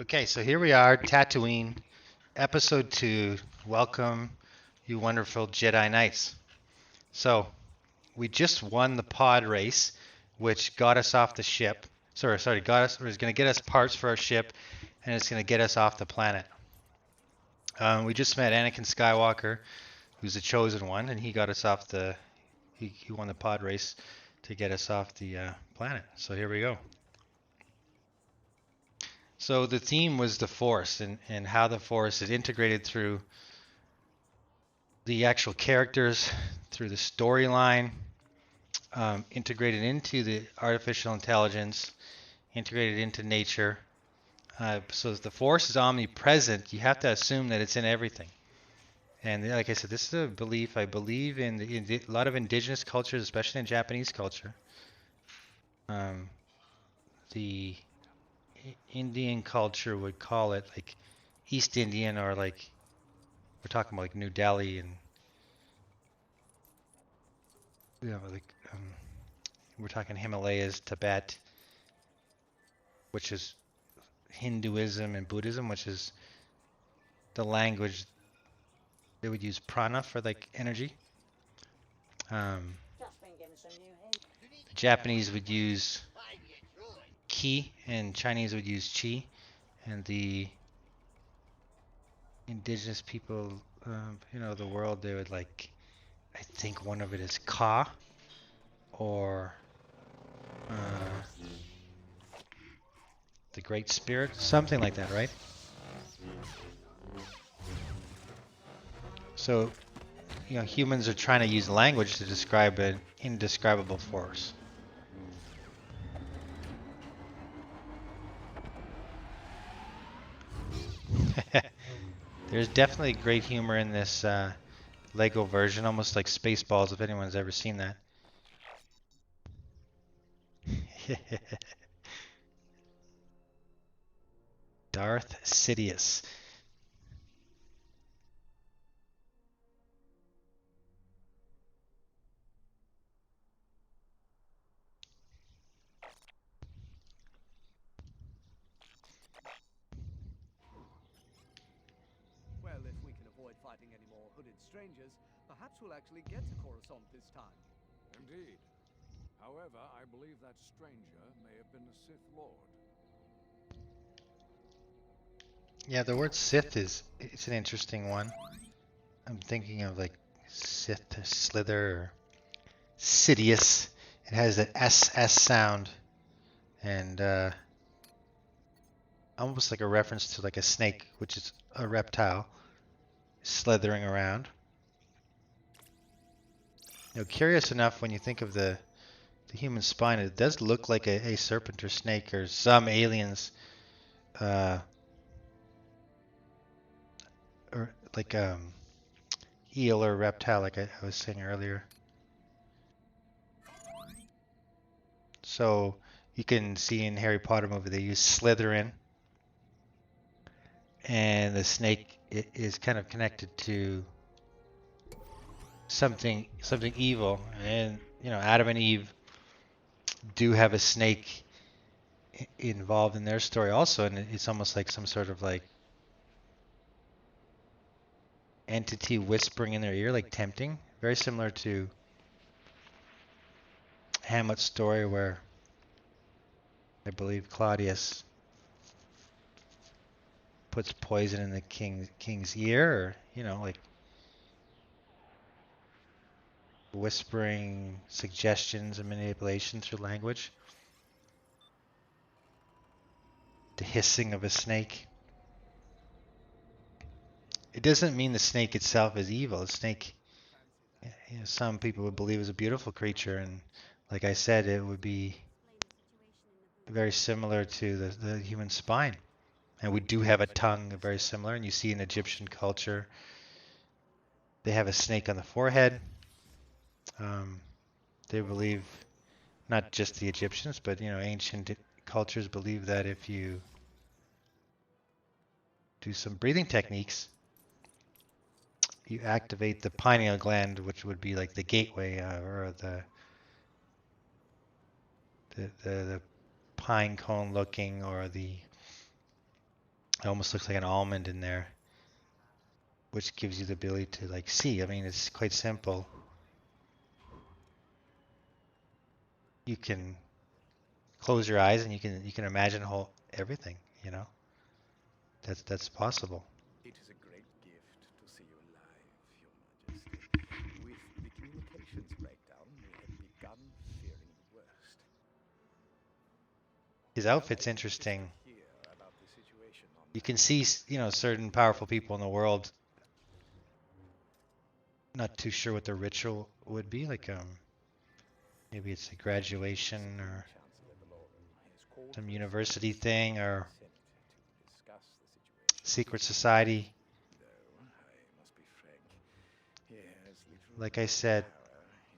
Okay, so here we are, Tatooine, episode 2. Welcome, you wonderful Jedi Knights. So, we just won the pod race, which got us off the ship. Got us, or is going to get us parts for our ship, and it's going to get us off the planet. We just met Anakin Skywalker, who's the chosen one, and he got us off the. He won the pod race to get us off the planet. So here we go. So the theme was the Force and how the Force is integrated through the actual characters, through the storyline, integrated into the artificial intelligence, integrated into nature. So if the Force is omnipresent, you have to assume that it's in everything. And like I said, this is a belief. I believe in a lot of indigenous cultures, especially in Japanese culture. Um, the Indian culture would call it like East Indian, or like we're talking about like New Delhi, and we're talking Himalayas, Tibet, which is Hinduism, and Buddhism, which is the language they would use prana for like energy. The Japanese would use ki, and Chinese would use chi, and the indigenous people, the world, they would like, I think one of it is ka, or the Great Spirit, something like that, right? So, humans are trying to use language to describe an indescribable force. There's definitely great humor in this Lego version, almost like Spaceballs, if anyone's ever seen that. Darth Sidious. Well, if we can avoid fighting any more hooded strangers, perhaps we'll actually get to Coruscant this time. Indeed. However, I believe that stranger may have been the Sith Lord. Yeah, the word Sith it's an interesting one. I'm thinking of like Sith or Slither or Sidious. It has that SS sound, and almost like a reference to like a snake, which is a reptile slithering around. Curious enough, when you think of the human spine, it does look like a serpent or snake or some aliens, uh, or like eel or reptile, like I was saying earlier. So you can see in Harry Potter movie they use Slytherin, and the snake is kind of connected to something evil, and Adam and Eve do have a snake involved in their story also, and it's almost like some sort of like entity whispering in their ear, like tempting, very similar to Hamlet's story, where I believe Claudius puts poison in the king's ear, or like whispering suggestions and manipulation through language. The hissing of a snake. It doesn't mean the snake itself is evil. The snake, some people would believe, is a beautiful creature, and like I said, it would be very similar to the human spine. And we do have a tongue very similar, and you see in Egyptian culture, they have a snake on the forehead. They believe, not just the Egyptians, but ancient cultures believe that if you do some breathing techniques, you activate the pineal gland, which would be like the gateway, or the pine cone looking, or the It almost looks like an almond in there, which gives you the ability to like see. I mean, it's quite simple. You can close your eyes and you can imagine whole everything, you know. That's possible. It is a great gift to see you alive, Your Majesty. With the communications breakdown, we had begun fearing the worst. His Now outfit's I am anxious to interesting. hear about the situation on You the can see, certain powerful people in the world not too sure what the ritual would be, like maybe it's a graduation or Chancellor Valorum has called some for a university full thing or Senate to discuss the situation. secret society. Though I must be frank, he has little Like I said, power,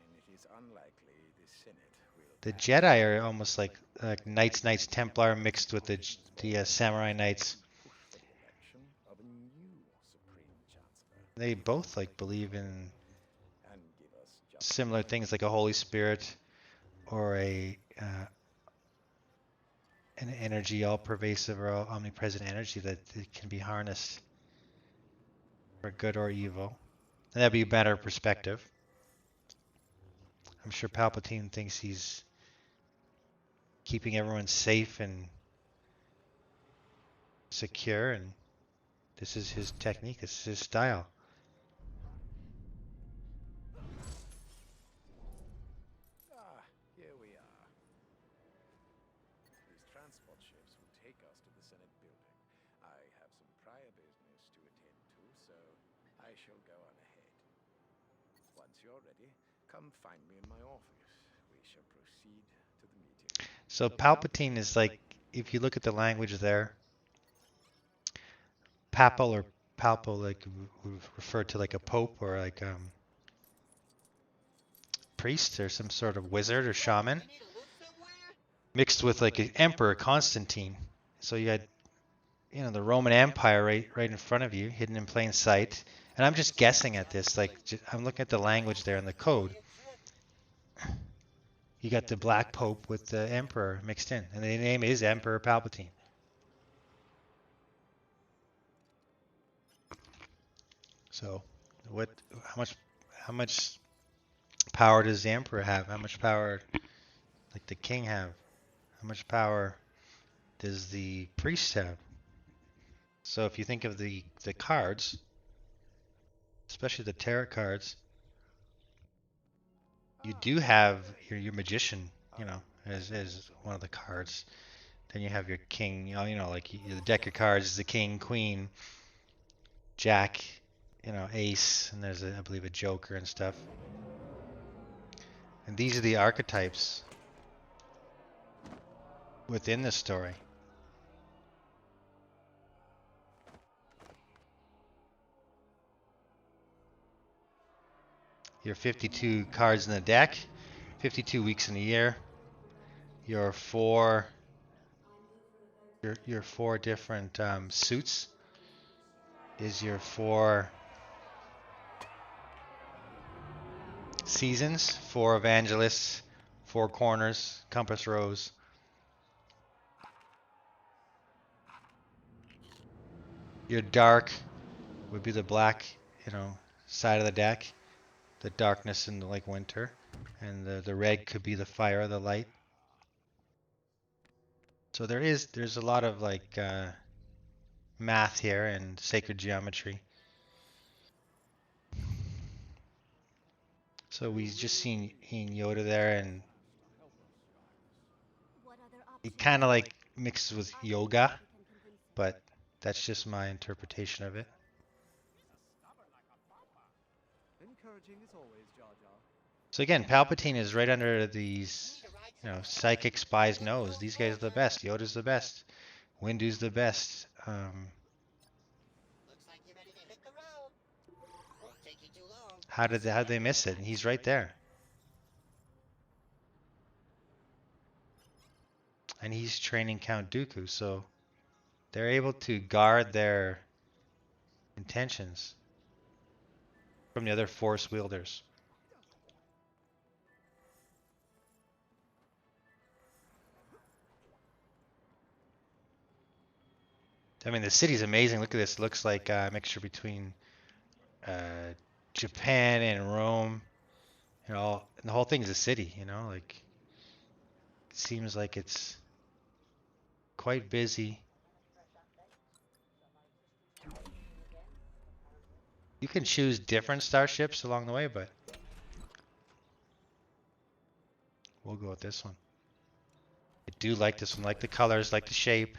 and it is unlikely the Senate will the pass Jedi are almost like Knights Templar mixed with the Samurai Knights. push for the election of a new Supreme Chancellor. They both like believe in And give us just similar things like a Holy Spirit or an energy, all pervasive or all omnipresent energy that it can be harnessed for good or evil. And that'd be a better perspective. I'm sure Palpatine thinks he's keeping everyone safe and secure, and this is his technique, this is his style. here we are. These transport ships will take us to the Senate building. I have some prior business to attend to, so I shall go on ahead. Once you're ready, come find me in my office. We shall proceed to the meeting. So Palpatine is like, if you look at the language there, papal or palpal, like refer to like a pope or like priest or some sort of wizard or shaman, mixed with like an emperor Constantine. So you had, the Roman Empire right in front of you, hidden in plain sight. And I'm just guessing at this, like I'm looking at the language there in the code. You got the Black Pope with the Emperor mixed in, and the name is Emperor Palpatine. So, how much power does the Emperor have? How much power, like the King, have? How much power does the priest have? So, if you think of the cards, especially the tarot cards, you do have your magician, as one of the cards. Then you have your king, like the deck of cards is the king, queen, jack, ace, and there's I believe a joker and stuff. And these are the archetypes within the story. Your 52 cards in the deck, 52 weeks in the year. Your four different suits is your 4 seasons, 4 evangelists, 4 corners, compass rose. Your dark would be the black, side of the deck, the darkness in like winter, and the red could be the fire, the light. So there's a lot of like math here and sacred geometry. So we just seen Yoda there, and it kind of like mixes with yoga, but that's just my interpretation of it. Encouraging as always, Jar Jar. So again, Palpatine is right under these, psychic spies' nose. These guys are the best. Yoda's the best. Windu's the best. How did they miss it? And he's right there. And he's training Count Dooku, so they're able to guard their intentions from the other Force wielders. I mean, the city's amazing. Look at this. It looks like a mixture between uh, Japan and Rome. You know, and the whole thing is a city. You know, like it seems like it's quite busy. You can choose different starships along the way, but we'll go with this one. I do like this one. Like the colors, like the shape.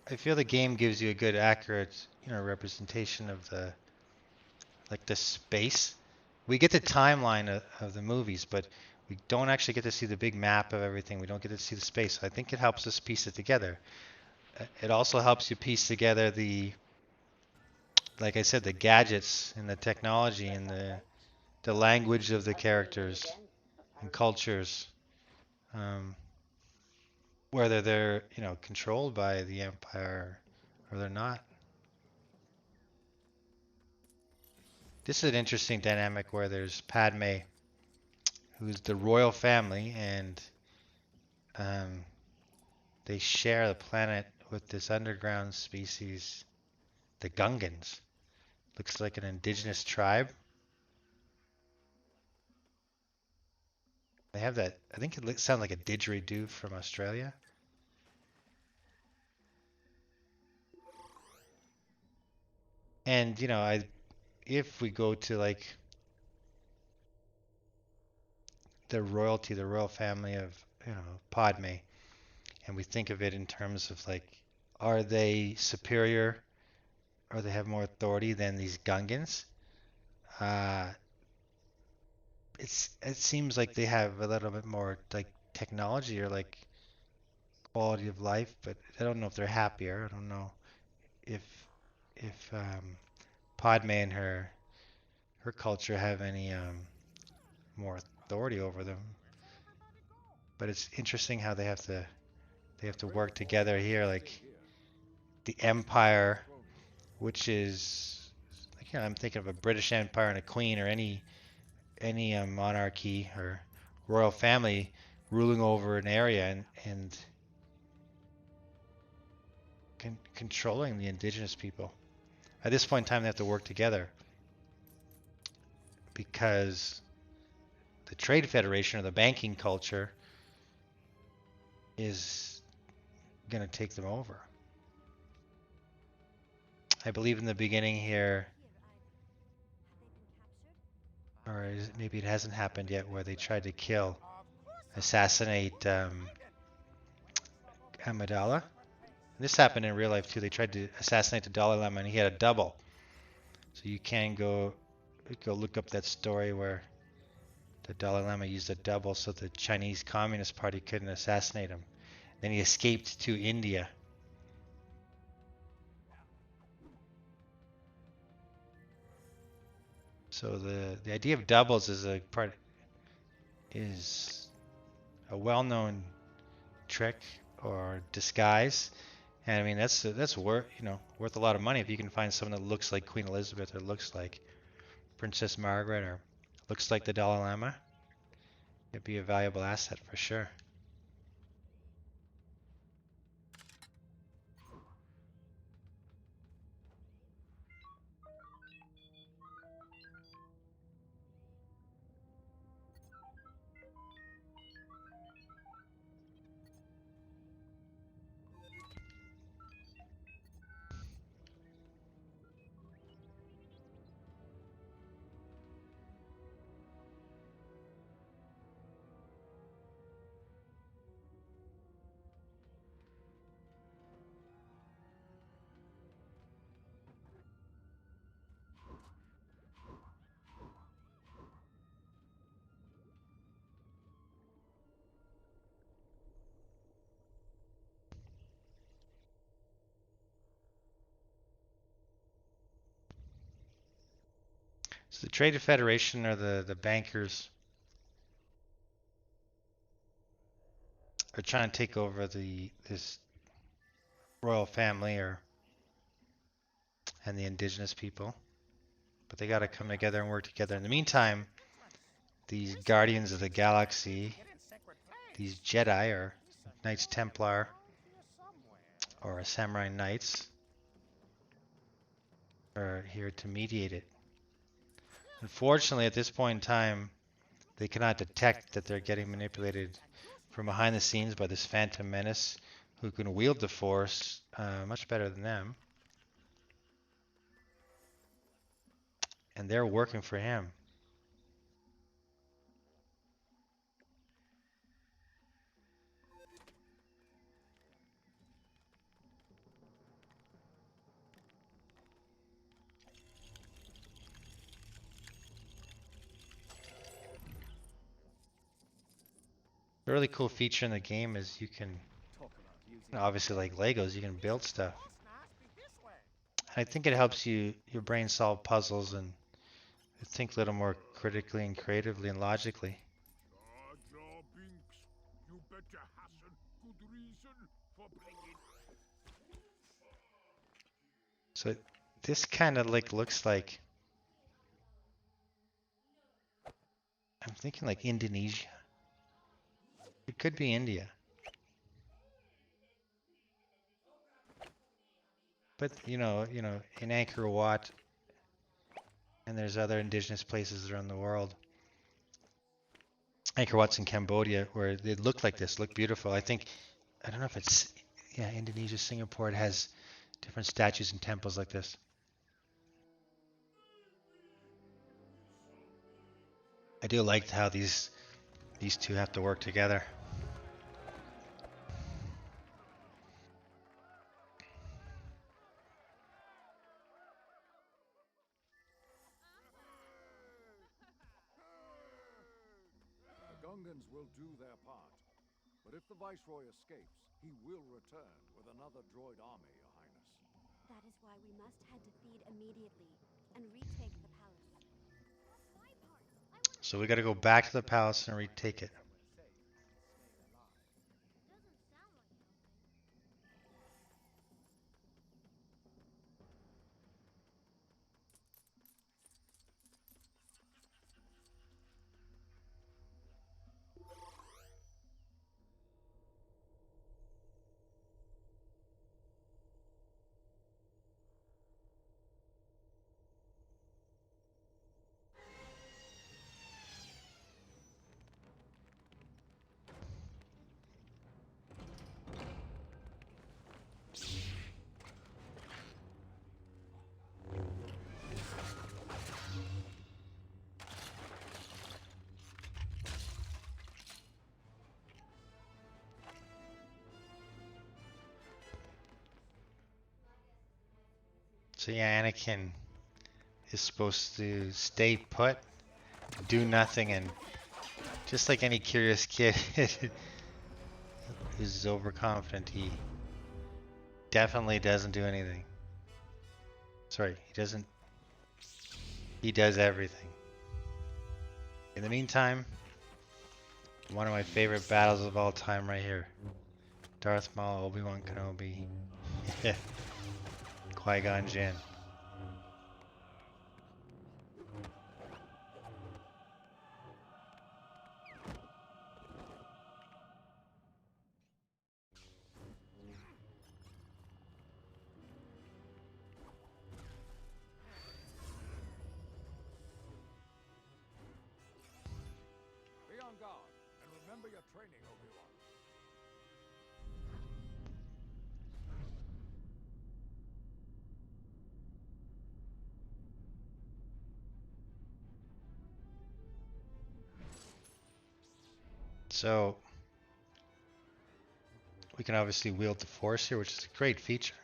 I feel the game gives you a good, accurate, representation of the space. We get the timeline of the movies, but we don't actually get to see the big map of everything. We don't get to see the space. So I think it helps us piece it together. It also helps you piece together like I said, the gadgets and the technology and the language of the characters and cultures, um, whether they're controlled by the Empire or they're not. This is an interesting dynamic where there's Padme, who's the royal family, and um, they share the planet with this underground species, the Gungans. Looks like an indigenous tribe. They have that, I think it sounds like a didgeridoo from Australia. And, if we go to like the royalty, the royal family of, Padme, and we think of it in terms of like, are they superior or they have more authority than these Gungans? Uh, it seems like they have a little bit more like technology or like quality of life, but I don't know if they're happier. I don't know if Padme and her culture have any more authority over them. But it's interesting how they have to work together here, like the Empire, which is like I'm thinking of a British Empire and a queen or any monarchy or royal family ruling over an area and controlling the indigenous people. At this point in time, they have to work together because the trade federation or the banking culture is going to take them over. I believe in the beginning here, or maybe it hasn't happened yet, where they tried to assassinate Amidala. This happened in real life too. They tried to assassinate the Dalai Lama, and he had a double. So you can go look up that story where the Dalai Lama used a double so the Chinese Communist Party couldn't assassinate him. Then he escaped to India. So the idea of doubles is a well-known trick or disguise, and I mean that's worth a lot of money if you can find someone that looks like Queen Elizabeth or looks like Princess Margaret or looks like the Dalai Lama. It'd be a valuable asset for sure. So the Trade Federation or the bankers are trying to take over this royal family or and the indigenous people. But they got to come together and work together. In the meantime, these Guardians of the Galaxy, these Jedi or Knights Templar or Samurai Knights are here to mediate it. Unfortunately, at this point in time, they cannot detect that they're getting manipulated from behind the scenes by this Phantom Menace, who can wield the Force much better than them. And they're working for him. A really cool feature in the game is you can, obviously like Legos, you can build stuff. And I think it helps your brain solve puzzles and think a little more critically and creatively and logically. You better hasten good reason for bringing. So this kind of like looks like, I'm thinking like Indonesia. It could be India. But you know, in Angkor Wat, and there's other indigenous places around the world. Angkor Wat's in Cambodia, where they look like this, look beautiful. I don't know if it's, yeah, Indonesia, Singapore. It has different statues and temples like this. I do like how these two have to work together. The Gungans will do their part. But if the Viceroy escapes, he will return with another droid army, Your Highness. That is why we must head to Theed immediately and retake the palace. So we got to go back to the palace and retake it. So yeah, Anakin is supposed to stay put, do nothing, and just like any curious kid who's overconfident, he definitely doesn't do anything. Sorry, he doesn't. He does everything. In the meantime, one of my favorite battles of all time right here. Darth Maul, Obi-Wan Kenobi, Qui-Gon Jinn. Be on guard, and remember your training, Obi-Wan. So we can obviously wield the Force here, which is a great feature.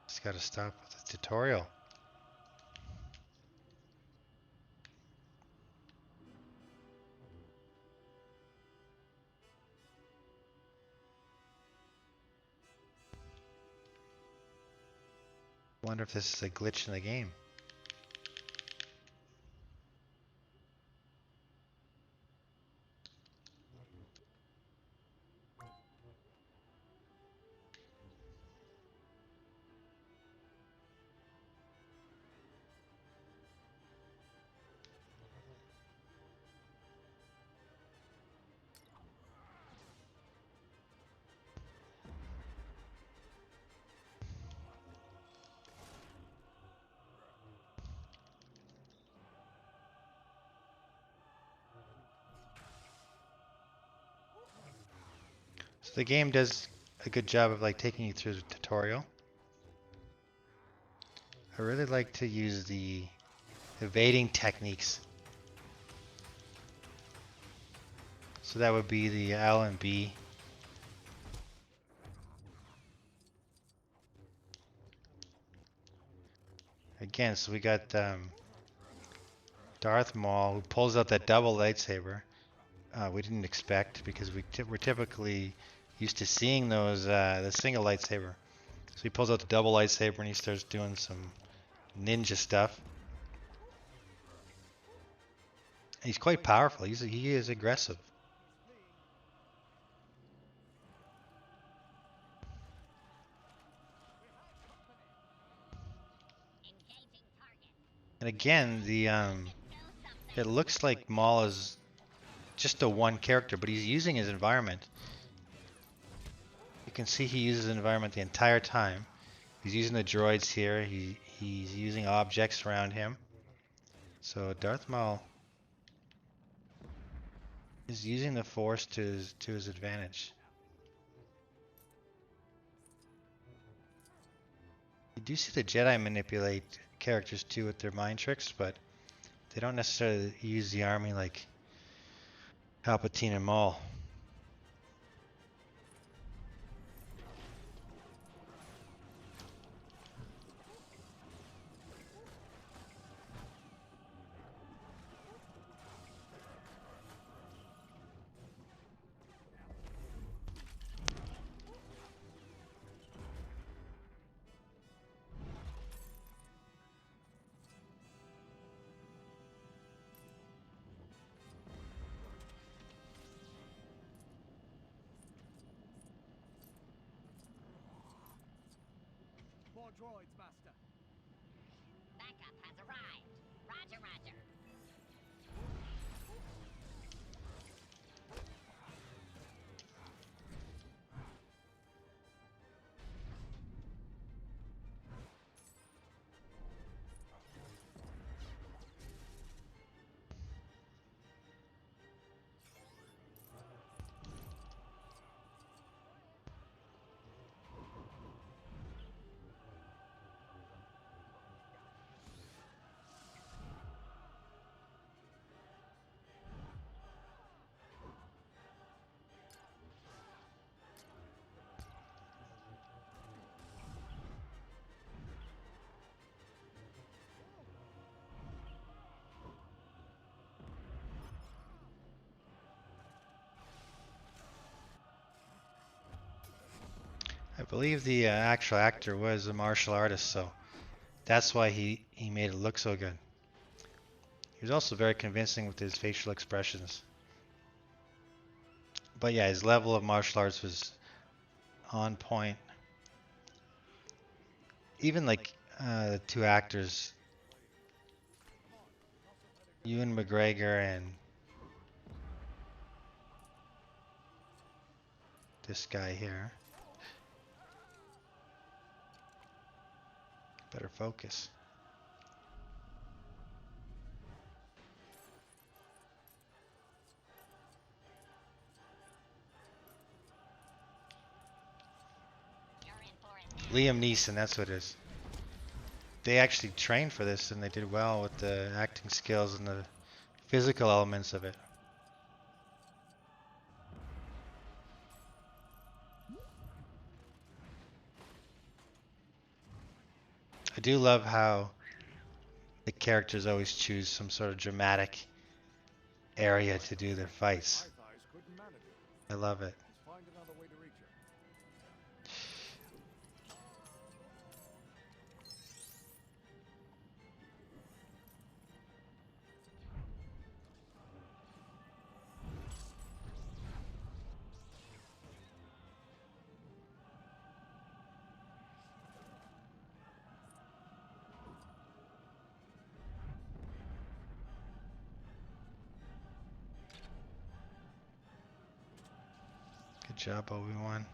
Just gotta stop with the tutorial. Wonder if this is a glitch in the game. So the game does a good job of like taking you through the tutorial. I really like to use the evading techniques. So that would be the L and B. Again, so we got Darth Maul who pulls out that double lightsaber. We didn't expect because we're typically used to seeing those the single lightsaber. So he pulls out the double lightsaber and he starts doing some ninja stuff. He's quite powerful. He is aggressive. And again, the it looks like Maul is just a one character, but he's using his environment. You can see he uses his environment the entire time. He's using the droids here. He's using objects around him. So Darth Maul is using the Force to his advantage. You do see the Jedi manipulate characters too with their mind tricks, but they don't necessarily use the army like Palpatine and Maul. More droids, Master. Backup has arrived. Roger, roger. I believe the actual actor was a martial artist, so that's why he made it look so good. He was also very convincing with his facial expressions. But yeah, his level of martial arts was on point. Even like the two actors, Ewan McGregor and this guy here. Better focus. Liam Neeson, that's what it is. They actually trained for this and they did well with the acting skills and the physical elements of it. I do love how the characters always choose some sort of dramatic area to do their fights. My thighs couldn't manage it. I love it. Let's find another way to reach it. Good job, Obi-Wan.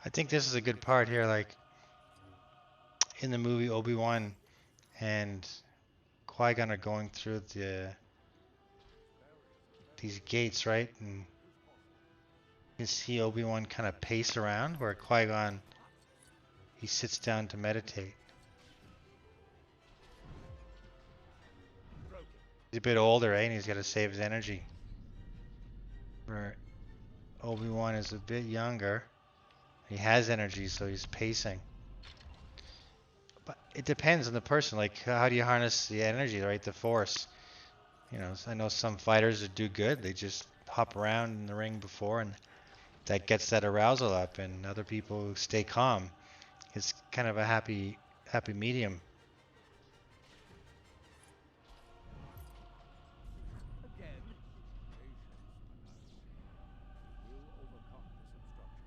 I think this is a good part here, like in the movie Obi-Wan and Qui-Gon are going through these gates, right? And you can see Obi-Wan kind of pace around where Qui-Gon he sits down to meditate. He's a bit older, right? And he's got to save his energy. Where Obi-Wan is a bit younger. He has energy, so he's pacing. But it depends on the person. Like, how do you harness the energy, right? The Force. You know, I know some fighters that do good. They just hop around in the ring before, and that gets that arousal up. And other people stay calm. It's kind of a happy medium. Again? Patience, Menace. You will overcome this obstruction.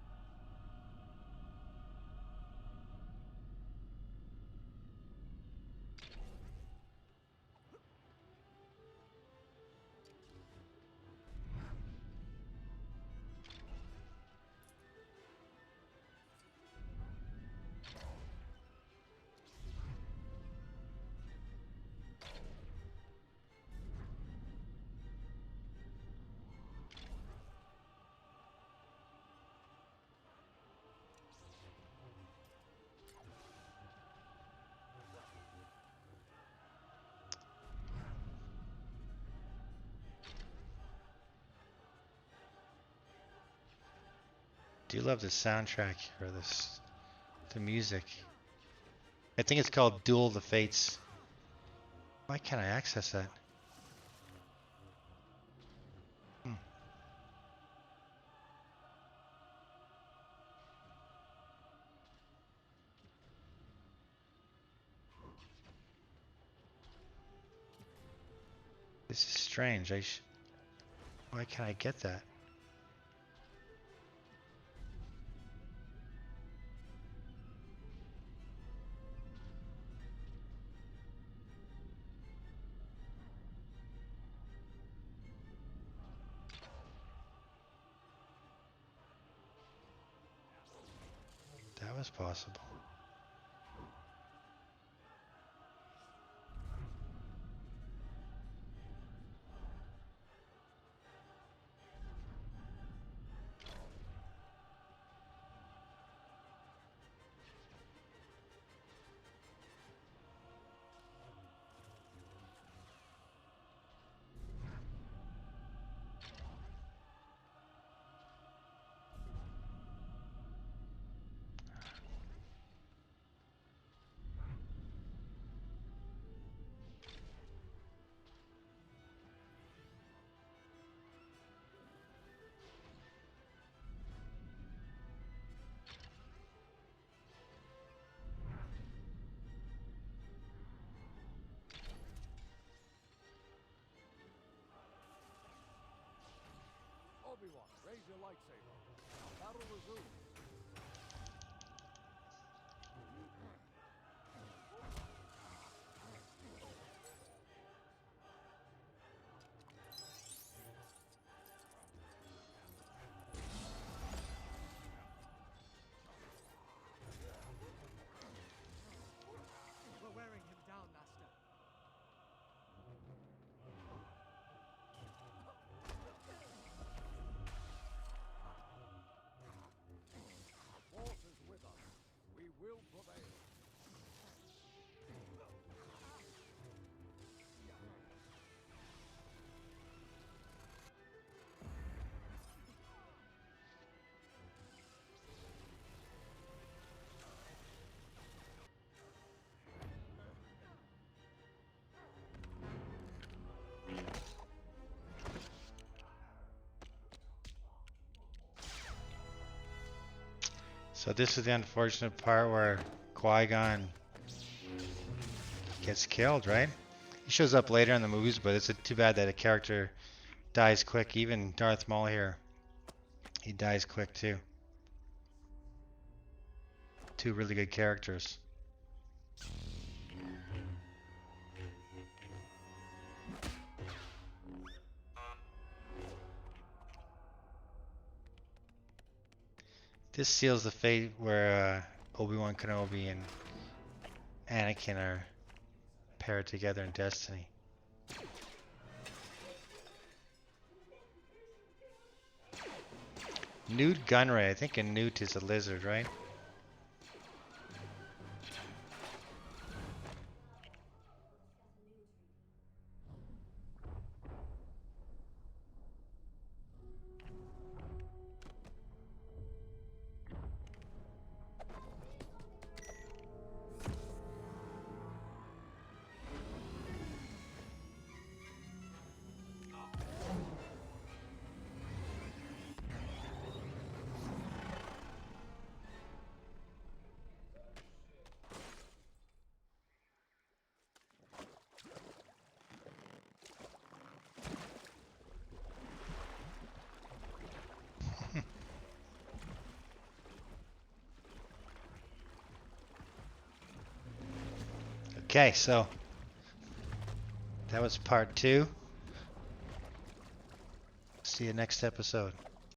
Do you love the soundtrack or the music? I think it's called Duel the Fates. Why can't I access that? Hmm. This is strange. Why can't I get that? That was possible. Obi-Wan, raise your lightsaber. Battle resumes. Well, So this is the unfortunate part where Qui-Gon gets killed, right? He shows up later in the movies, but it's too bad that a character dies quick. Even Darth Maul here, he dies quick too. Two really good characters. This seals the fate where Obi-Wan Kenobi and Anakin are paired together in Destiny. Newt Gunray. I think a newt is a lizard, right? Okay, so that was part 2. See you next episode.